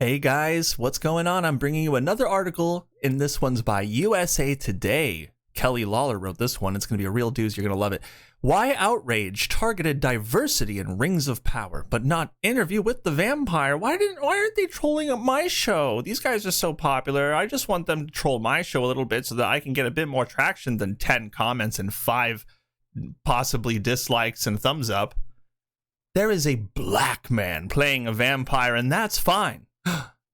Hey guys, what's going on? I'm bringing you another article, and this one's by USA Today. Kelly Lawler wrote this one. It's going to be a real doozy. You're going to love it. Why Outrage targeted diversity in Rings of Power, but not Interview with the Vampire? Why aren't they trolling up my show? These guys are so popular. I just want them to troll my show a little bit so that I can get a bit more traction than 10 comments and 5 possibly dislikes and thumbs up. There is a black man playing a vampire, and that's fine.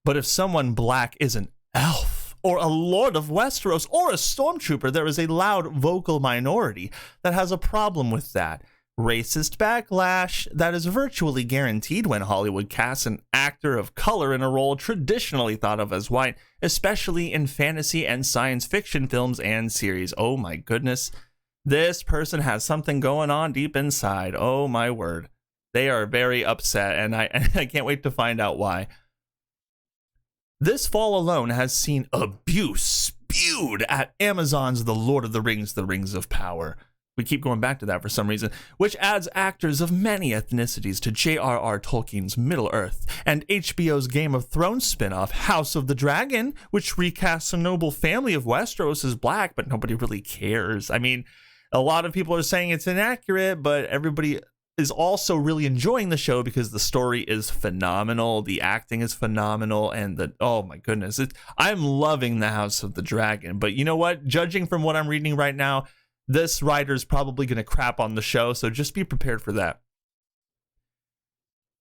But if someone black is an elf, or a Lord of Westeros, or a stormtrooper, there is a loud vocal minority that has a problem with that. Racist backlash that is virtually guaranteed when Hollywood casts an actor of color in a role traditionally thought of as white, especially in fantasy and science fiction films and series. Oh my goodness. This person has something going on deep inside. Oh my word. They are very upset, and I can't wait to find out why. This fall alone has seen abuse spewed at Amazon's The Lord of the Rings of Power. We keep going back to that for some reason, which adds actors of many ethnicities to J.R.R. Tolkien's Middle-earth, and HBO's Game of Thrones spin-off House of the Dragon, which recasts a noble family of Westeros as black, but nobody really cares. I mean, a lot of people are saying it's inaccurate, but everybody is also really enjoying the show because the story is phenomenal, the acting is phenomenal, and oh my goodness, I'm loving the House of the Dragon. But you know what? Judging from what I'm reading right now, this writer's probably going to crap on the show, so just be prepared for that.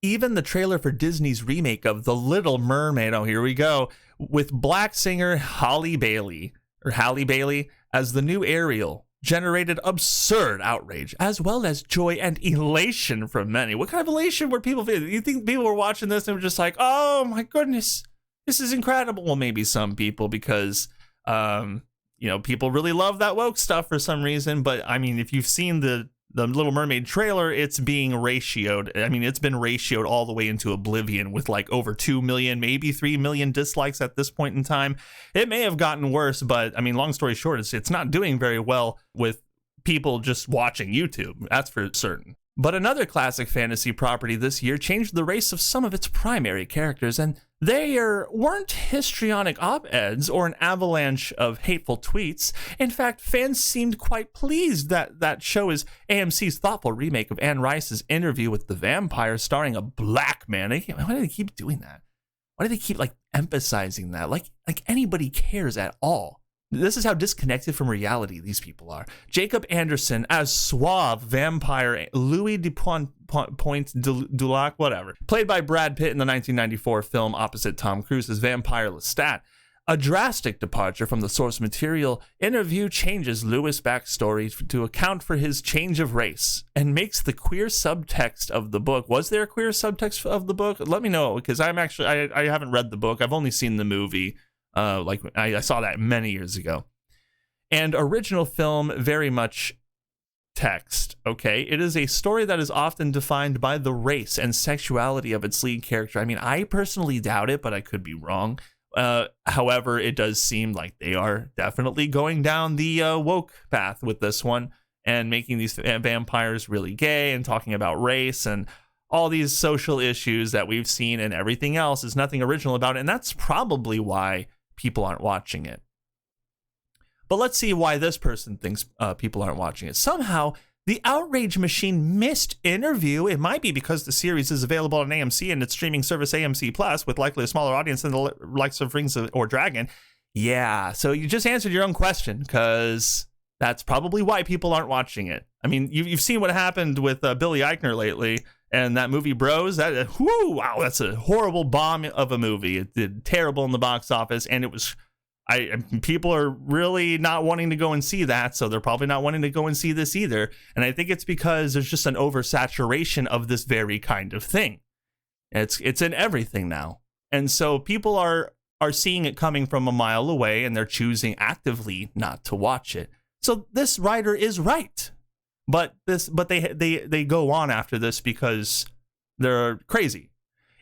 Even the trailer for Disney's remake of The Little Mermaid, oh here we go, with black singer Halle Bailey as the new Ariel, generated absurd outrage, as well as joy and elation from many. What kind of elation were people feeling? You think people were watching this and were just like, oh my goodness, this is incredible? Well, maybe some people, because people really love that woke stuff for some reason. But I mean, if you've seen the Little Mermaid trailer, it's being ratioed. I mean, it's been ratioed all the way into oblivion with like over 2 million, maybe 3 million dislikes at this point in time. It may have gotten worse, but I mean, long story short, it's not doing very well with people just watching YouTube. That's for certain. But another classic fantasy property this year changed the race of some of its primary characters, and they weren't histrionic op-eds or an avalanche of hateful tweets. In fact, fans seemed quite pleased that show is AMC's thoughtful remake of Anne Rice's Interview with the Vampire, starring a black man. Why do they keep doing that? Why do they keep emphasizing that? Like anybody cares at all? This is how disconnected from reality these people are. Jacob Anderson as suave vampire Louis Dulac, whatever, played by Brad Pitt in the 1994 film opposite Tom Cruise's Vampire Lestat. A drastic departure from the source material, Interview changes Louis' backstory to account for his change of race and makes the queer subtext of the book. Was there a queer subtext of the book? Let me know, because I haven't read the book. I've only seen the movie. I saw that many years ago. And original film, very much text, okay? It is a story that is often defined by the race and sexuality of its lead character. I mean, I personally doubt it, but I could be wrong. However, it does seem like they are definitely going down the woke path with this one and making these vampires really gay and talking about race and all these social issues that we've seen, and everything else is nothing original about it. And that's probably why people aren't watching it. But let's see why this person thinks people aren't watching it. Somehow, the outrage machine missed Interview. It might be because the series is available on AMC and its streaming service AMC Plus, with likely a smaller audience than the likes of Rings or Dragon. Yeah, so you just answered your own question, because that's probably why people aren't watching it. I mean, you've seen what happened with Billy Eichner lately, and that movie Bros. Wow, that's a horrible bomb of a movie. It did terrible in the box office, and it was. People are really not wanting to go and see that, so they're probably not wanting to go and see this either. And I think it's because there's just an oversaturation of this very kind of thing. It's in everything now, and so people are seeing it coming from a mile away, and they're choosing actively not to watch it. So this writer is right. But they go on after this because they're crazy.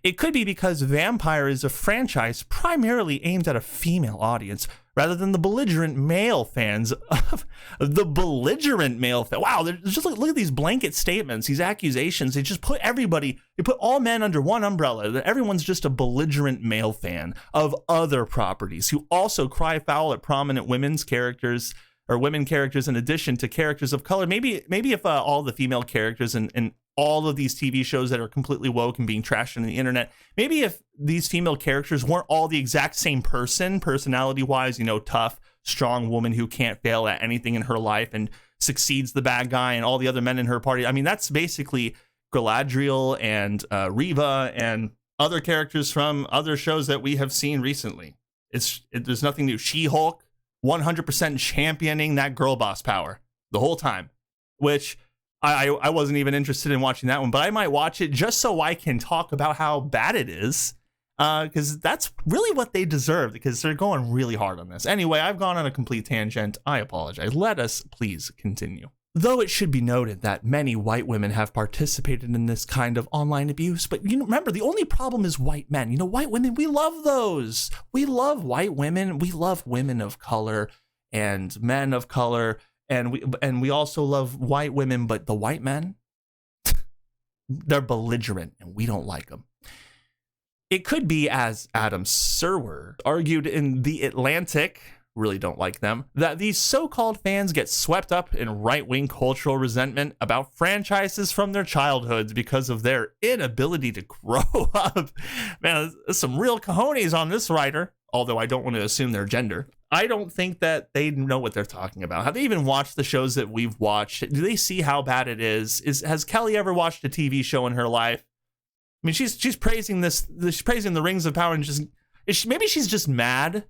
It could be because Vampire is a franchise primarily aimed at a female audience, rather than the belligerent male fans of the belligerent male fan. Wow, just look at these blanket statements, these accusations. They just put everybody, they put all men under one umbrella. That everyone's just a belligerent male fan of other properties who also cry foul at prominent women's characters or women characters in addition to characters of color. Maybe if all the female characters and all of these TV shows that are completely woke and being trashed on the internet, maybe if these female characters weren't all the exact same person, personality-wise, tough, strong woman who can't fail at anything in her life and succeeds the bad guy and all the other men in her party. I mean, that's basically Galadriel and Reva and other characters from other shows that we have seen recently. There's nothing new. She-Hulk, 100% championing that girl boss power the whole time, which I wasn't even interested in watching that one, but I might watch it just so I can talk about how bad it is, because that's really what they deserve, because they're going really hard on this. Anyway, I've gone on a complete tangent. I apologize. Let us please continue. Though it should be noted that many white women have participated in this kind of online abuse, but remember, the only problem is white men. White women, we love those. We love white women. We love women of color and men of color. And we also love white women, but the white men, they're belligerent and we don't like them. It could be, as Adam Serwer argued in The Atlantic, really don't like them, that these so-called fans get swept up in right-wing cultural resentment about franchises from their childhoods because of their inability to grow up. Man, there's some real cojones on this writer, although I don't want to assume their gender. I don't think that they know what they're talking about. Have they even watched the shows that we've watched? Do they see how bad it is? Has Kelly ever watched a TV show in her life? I mean, she's praising she's praising the Rings of Power, and maybe she's just mad.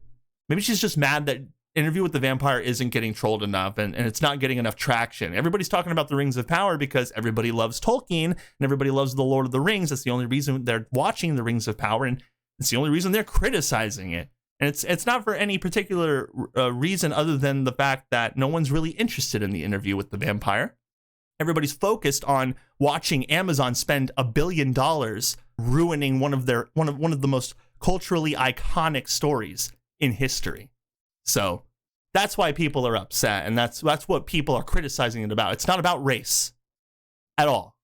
Maybe she's just mad that Interview with the Vampire isn't getting trolled enough and it's not getting enough traction. Everybody's talking about the Rings of Power because everybody loves Tolkien and everybody loves the Lord of the Rings. That's the only reason they're watching the Rings of Power, and it's the only reason they're criticizing it. And it's not for any particular reason other than the fact that no one's really interested in the Interview with the Vampire. Everybody's focused on watching Amazon spend $1 billion ruining one of the most culturally iconic stories in history. So that's why people are upset, and that's what people are criticizing it about. It's not about race at all.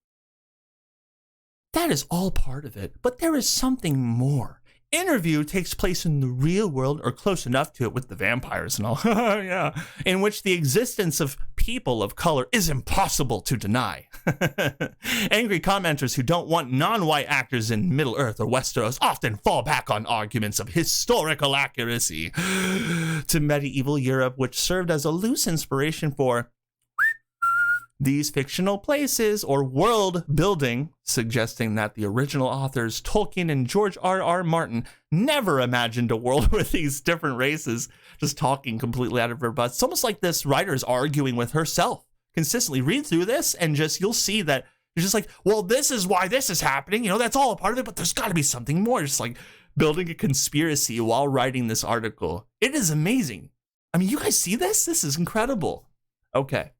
That is all part of it, but there is something more. Interview takes place in the real world, or close enough to it with the vampires and all, yeah, in which the existence of people of color is impossible to deny. Angry commenters who don't want non-white actors in Middle-earth or Westeros often fall back on arguments of historical accuracy to medieval Europe, which served as a loose inspiration for these fictional places or world building, suggesting that the original authors Tolkien and George R.R. Martin never imagined a world with these different races, just talking completely out of her butt. It's almost like this writer is arguing with herself consistently. Read through this and you'll see that you're just like, well, this is why this is happening. That's all a part of it, but there's got to be something more. Just like building a conspiracy while writing this article. It is amazing. I mean, you guys see this? This is incredible. Okay.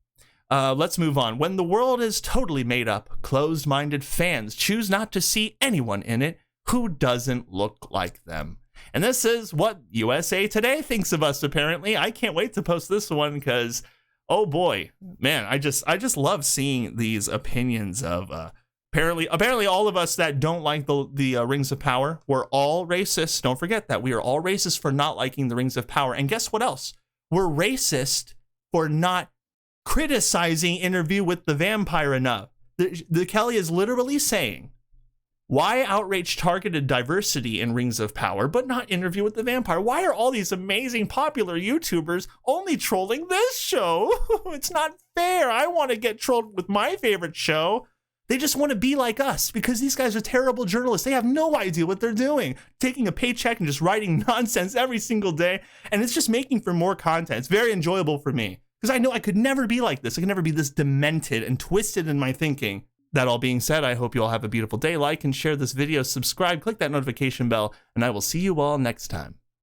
Let's move on. When the world is totally made up, closed-minded fans choose not to see anyone in it who doesn't look like them. And this is what USA Today thinks of us, apparently. I can't wait to post this one because, oh boy, man, I just love seeing these opinions of, apparently all of us that don't like the Rings of Power, we're all racist. Don't forget that. We are all racist for not liking the Rings of Power. And guess what else? We're racist for not criticizing Interview with the Vampire enough. The Kelly is literally saying, why outrage targeted diversity in Rings of Power, but not Interview with the Vampire? Why are all these amazing popular YouTubers only trolling this show? It's not fair. I want to get trolled with my favorite show. They just want to be like us because these guys are terrible journalists. They have no idea what they're doing, taking a paycheck and just writing nonsense every single day. And it's just making for more content. It's very enjoyable for me. Because I know I could never be like this. I could never be this demented and twisted in my thinking. That all being said, I hope you all have a beautiful day. Like and share this video, subscribe, click that notification bell, and I will see you all next time.